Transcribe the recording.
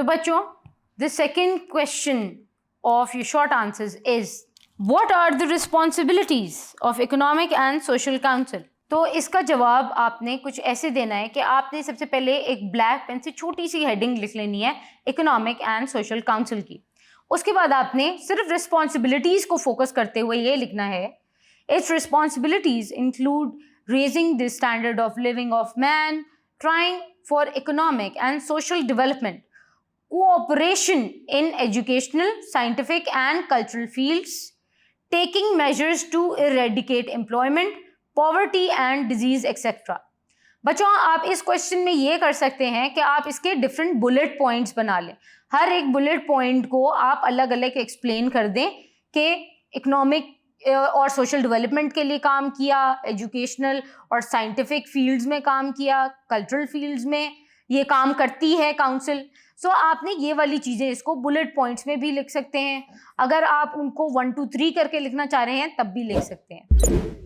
तो बच्चों, the second question of your short answers is what are the responsibilities of economic and social council. तो इसका जवाब आपने कुछ ऐसे देना है कि आपने सबसे पहले एक ब्लैक पेन से छोटी सी हेडिंग लिख लेनी है इकोनॉमिक एंड सोशल काउंसिल की। उसके बाद आपने सिर्फ रिस्पॉन्सिबिलिटीज को फोकस करते हुए ये लिखना है, it's responsibilities include raising the standard of living of man, trying for economic and social development, cooperation in educational, scientific and cultural fields, taking measures to eradicate employment, poverty and disease etc. बच्चों, आप इस question में ये कर सकते हैं कि आप इसके डिफरेंट बुलेट पॉइंट्स बना लें। हर एक बुलेट पॉइंट को आप अलग अलग एक्सप्लेन कर दें कि इकोनॉमिक और सोशल डेवलपमेंट के लिए काम किया, एजुकेशनल और साइंटिफिक फील्ड्स में काम किया, कल्चरल फील्ड्स में ये काम करती है काउंसिल। सो आपने ये वाली चीज़ें इसको बुलेट पॉइंट्स में भी लिख सकते हैं। अगर आप उनको 1 2 3 करके लिखना चाह रहे हैं तब भी लिख सकते हैं।